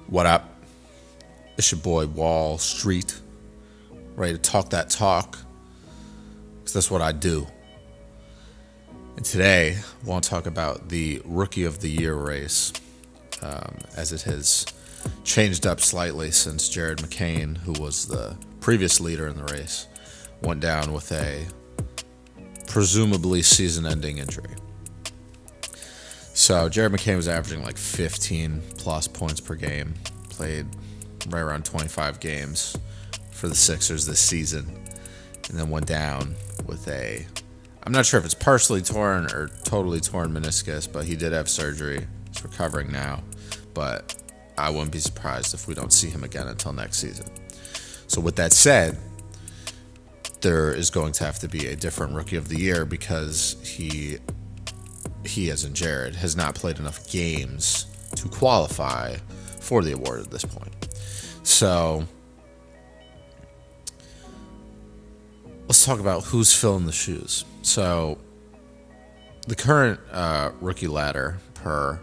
What up? It's your boy Wall Street, ready to talk that talk, because that's what I do. And today, I want to talk about the Rookie of the Year race, as it has changed up slightly since Jared McCain, who was the previous leader in the race, went down with a presumably season-ending injury. So Jared McCain was averaging like 15 plus points per game, played right around 25 games for the Sixers this season, and then went down with I'm not sure if it's partially torn or totally torn meniscus, but he did have surgery. He's recovering now, but I wouldn't be surprised if we don't see him again until next season. So with that said, there is going to have to be a different Rookie of the Year because he as in Jared, has not played enough games to qualify for the award at this point. So let's talk about who's filling the shoes. So the current rookie ladder per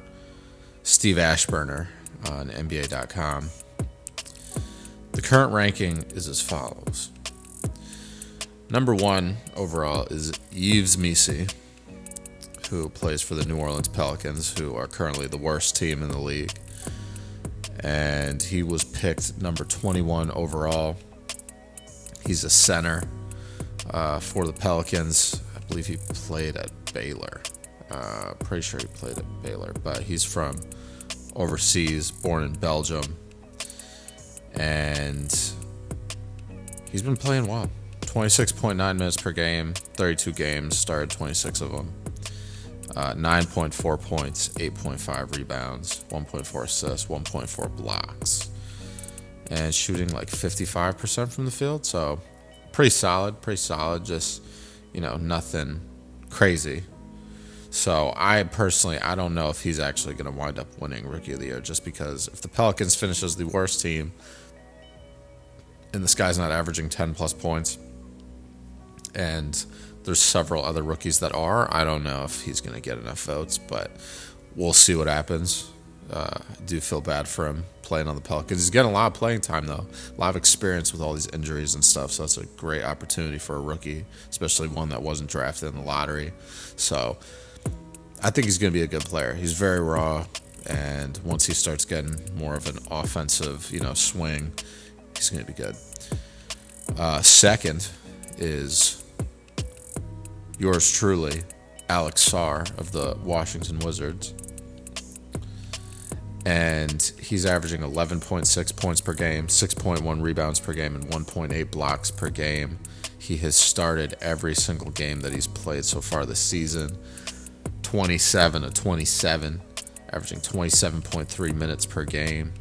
Steve Ashburner on NBA.com, the current ranking is as follows. Number 1 overall is Yves Missi, who plays for the New Orleans Pelicans, who are currently the worst team in the league. And he was picked number 21 overall. He's a center for the Pelicans. I believe he played at Baylor. Pretty sure he played at Baylor, but he's from overseas, born in Belgium. And he's been playing well. 26.9 minutes per game, 32 games, started 26 of them. 9.4 points, 8.5 rebounds, 1.4 assists, 1.4 blocks, and shooting like 55% from the field. So pretty solid. Just, nothing crazy. So I don't know if he's actually going to wind up winning Rookie of the Year, just because if the Pelicans finish as the worst team and this guy's not averaging 10 plus points, and there's several other rookies that are, I don't know if he's going to get enough votes, but we'll see what happens. I do feel bad for him playing on the Pelicans. He's getting a lot of playing time, though. A lot of experience with all these injuries and stuff, so it's a great opportunity for a rookie, especially one that wasn't drafted in the lottery. So I think he's going to be a good player. He's very raw, and once he starts getting more of an offensive, swing, he's going to be good. Second is yours truly, Alex Sarr of the Washington Wizards. And he's averaging 11.6 points per game, 6.1 rebounds per game, and 1.8 blocks per game. He has started every single game that he's played so far this season. 27 of 27, averaging 27.3 minutes per game.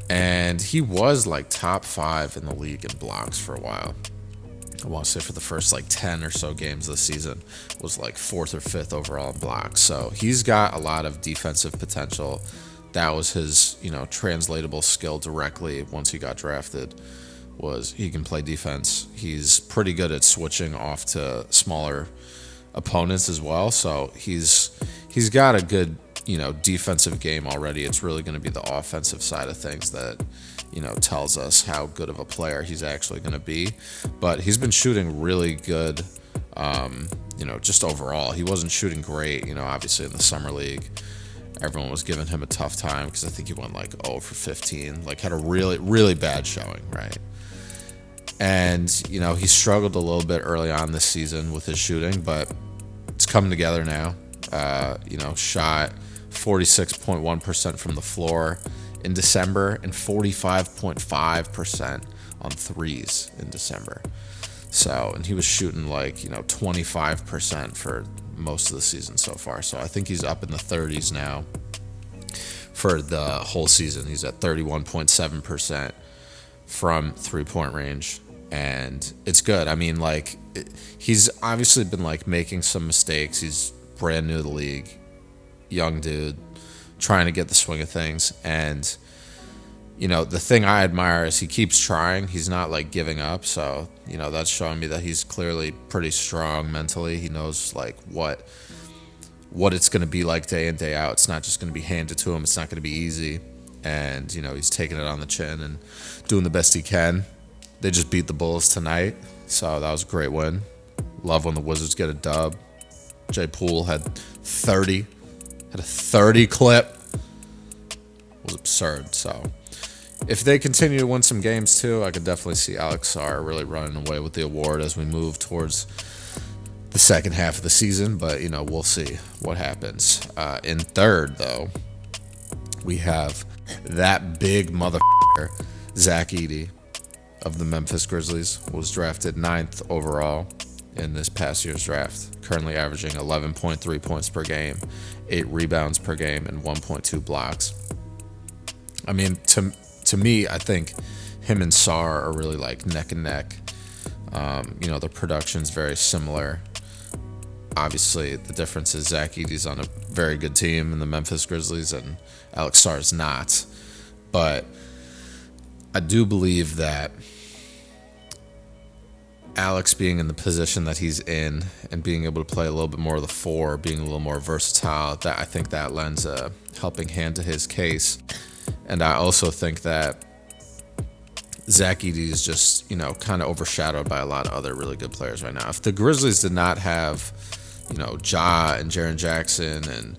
And he was like top 5 in the league in blocks for a while. I want to say for the first 10 or so games this season, was 4th or 5th overall in blocks. So he's got a lot of defensive potential. That was his, translatable skill directly once he got drafted, was he can play defense. He's pretty good at switching off to smaller opponents as well. So he's got a good, defensive game already. It's really going to be the offensive side of things that tells us how good of a player he's actually going to be. But he's been shooting really good, just overall. He wasn't shooting great, obviously in the summer league. Everyone was giving him a tough time because I think he went 0 for 15, had a really, really bad showing, right? And, he struggled a little bit early on this season with his shooting, but it's coming together now. Shot 46.1% from the floor in December and 45.5% on threes in December. So, and he was shooting 25% for most of the season so far. So I think he's up in the 30s now for the whole season. He's at 31.7% from 3-point range. And it's good. I mean, he's obviously been making some mistakes. He's brand new to the league, young dude, trying to get the swing of things. And the thing I admire is he keeps trying. He's not giving up. So that's showing me that he's clearly pretty strong mentally. He knows what it's going to be like day in, day out. It's not just going to be handed to him. It's not going to be easy. and he's taking it on the chin and doing the best he can. They just beat the Bulls tonight, so that was a great win. Love when the Wizards get a dub. Jay Poole had a 30 clip. It was absurd. So if they continue to win some games too, I could definitely see Alex Sarr really running away with the award as we move towards the second half of the season. But we'll see what happens. In third, though, we have that big motherfucker, Zach Edey of the Memphis Grizzlies, was drafted 9th overall in this past year's draft, currently averaging 11.3 points per game, 8 rebounds per game, and 1.2 blocks. I mean, to me, I think him and Sarr are really like neck and neck. Their production's very similar. Obviously, the difference is Zach Edey's on a very good team in the Memphis Grizzlies, and Alex Sarr's not. But I do believe that Alex being in the position that he's in and being able to play a little bit more of the 4, being a little more versatile, that I think that lends a helping hand to his case. And I also think that Zach Edey is just, kind of overshadowed by a lot of other really good players right now. If the Grizzlies did not have, Ja and Jaren Jackson and,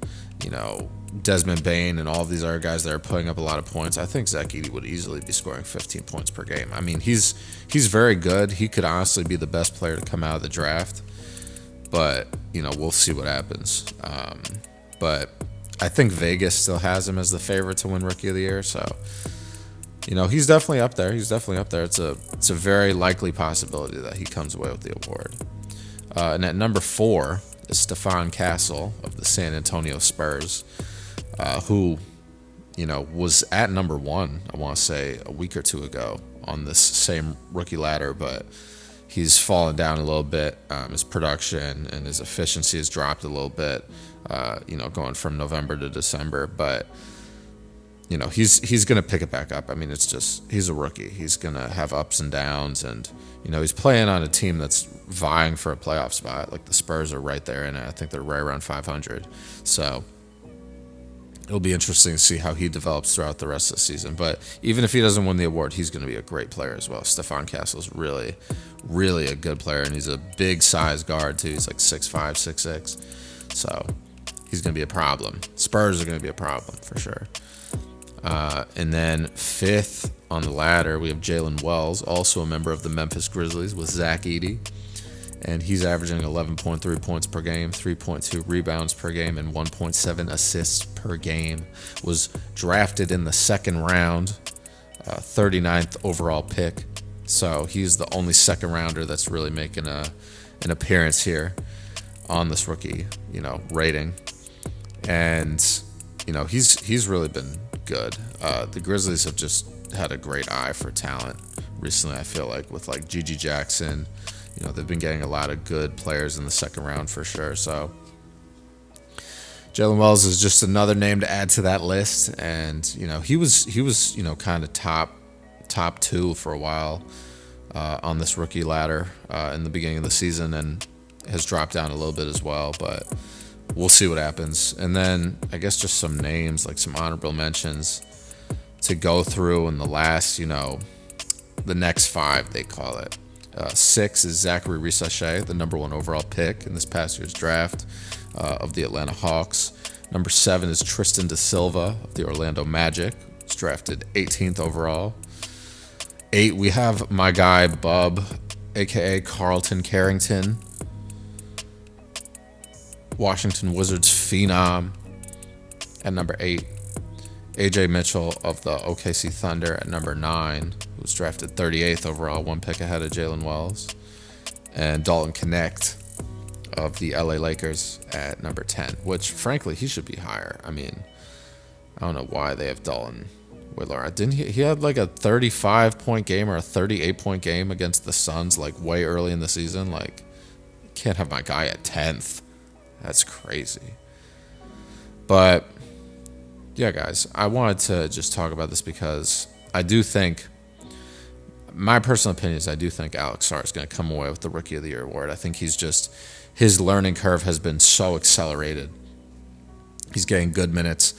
Desmond Bane and all these other guys that are putting up a lot of points, I think Zach Edey would easily be scoring 15 points per game. I mean, he's very good. He could honestly be the best player to come out of the draft. But, we'll see what happens. But I think Vegas still has him as the favorite to win Rookie of the Year. So, he's definitely up there. It's a very likely possibility that he comes away with the award. And at number 4 is Stephon Castle of the San Antonio Spurs, who, was at number 1, I want to say, a week or two ago on this same rookie ladder, but he's fallen down a little bit. His production and his efficiency has dropped a little bit, going from November to December, but he's going to pick it back up. I mean, he's a rookie. He's going to have ups and downs, and, he's playing on a team that's vying for a playoff spot. Like, the Spurs are right there in it. I think they're right around 500. So it'll be interesting to see how he develops throughout the rest of the season. But even if he doesn't win the award, he's going to be a great player as well. Stephon Castle's really, really a good player, and he's a big size guard, too. He's like 6'5", 6'6". So he's going to be a problem. Spurs are going to be a problem for sure. And then 5th on the ladder, we have Jaylen Wells, also a member of the Memphis Grizzlies with Zach Edey. And he's averaging 11.3 points per game, 3.2 rebounds per game, and 1.7 assists per game. Was drafted in the second round, 39th overall pick. So he's the only second rounder that's really making an appearance here on this rookie, rating. And, he's really been good. The Grizzlies have just had a great eye for talent recently, I feel like, with like Gigi Jackson. They've been getting a lot of good players in the second round for sure. So Jaylen Wells is just another name to add to that list. And, he was kind of top 2 for a while on this rookie ladder in the beginning of the season, and has dropped down a little bit as well. But we'll see what happens. And then I guess just some names, like some honorable mentions to go through in the last, the next 5, they call it. 6 is Zacharrie Risacher, the number 1 overall pick in this past year's draft of the Atlanta Hawks. Number 7 is Tristan da Silva of the Orlando Magic. He's drafted 18th overall. 8, we have my guy Bub, a.k.a. Carlton Carrington, Washington Wizards phenom, at number 8. AJ Mitchell of the OKC Thunder at number 9, who was drafted 38th overall, 1 pick ahead of Jaylen Wells. And Dalton Knecht of the LA Lakers at number 10, which, frankly, he should be higher. I mean, I don't know why they have Dalton Whitler. Didn't he had like a 35-point game or a 38-point game against the Suns, like, way early in the season? Like, you can't have my guy at 10th. That's crazy. But yeah, guys, I wanted to just talk about this because I do think, my personal opinion is, I do think Alex Sarr is going to come away with the Rookie of the Year award. I think his learning curve has been so accelerated. He's getting good minutes,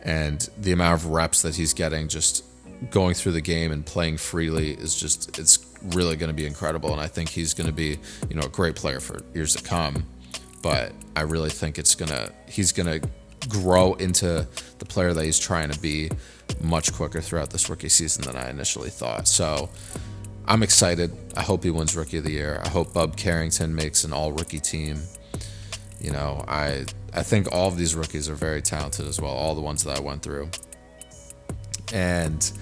And the amount of reps that he's getting just going through the game and playing freely is just, it's really going to be incredible. And I think he's going to be, a great player for years to come. But I really think he's going to grow into the player that he's trying to be much quicker throughout this rookie season than I initially thought. So I'm excited. I hope he wins Rookie of the Year. I hope Bub Carrington makes an all-rookie team. I think all of these rookies are very talented as well, all the ones that I went through. And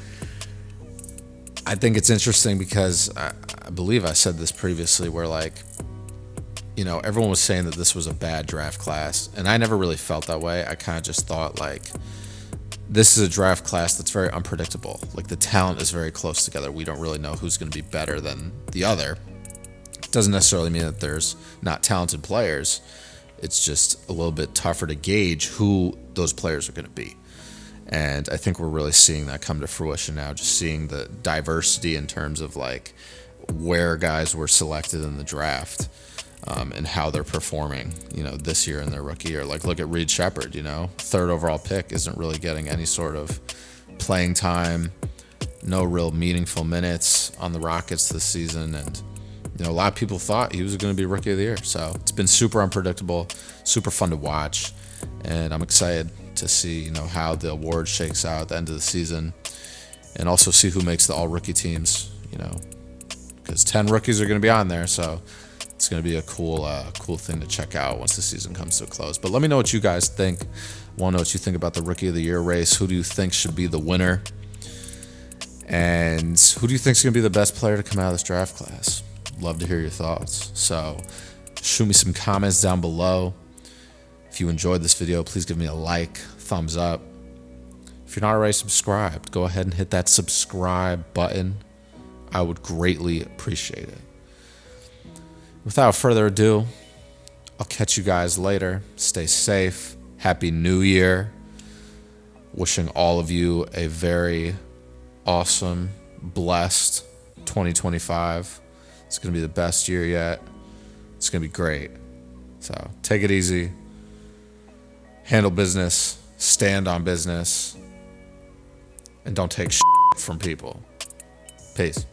I think it's interesting because I believe I said this previously where, everyone was saying that this was a bad draft class. And I never really felt that way. I kind of just thought, this is a draft class that's very unpredictable. The talent is very close together. We don't really know who's going to be better than the other. It doesn't necessarily mean that there's not talented players. It's just a little bit tougher to gauge who those players are going to be. And I think we're really seeing that come to fruition now, just seeing the diversity in terms of where guys were selected in the draft and how they're performing, this year in their rookie year. Look at Reed Shepherd, third overall pick, isn't really getting any sort of playing time, no real meaningful minutes on the Rockets this season. And a lot of people thought he was going to be Rookie of the Year. So it's been super unpredictable, super fun to watch. And I'm excited to see, how the award shakes out at the end of the season. And also see who makes the all-rookie teams, because 10 rookies are going to be on there. So it's going to be a cool thing to check out once the season comes to a close. But let me know what you guys think. I want to know what you think about the Rookie of the Year race. Who do you think should be the winner? And who do you think is going to be the best player to come out of this draft class? Love to hear your thoughts. So shoot me some comments down below. If you enjoyed this video, please give me a like, thumbs up. If you're not already subscribed, go ahead and hit that subscribe button. I would greatly appreciate it. Without further ado, I'll catch you guys later. Stay safe. Happy New Year. Wishing all of you a very awesome, blessed 2025. It's going to be the best year yet. It's going to be great. So take it easy. Handle business. Stand on business. And don't take shit from people. Peace.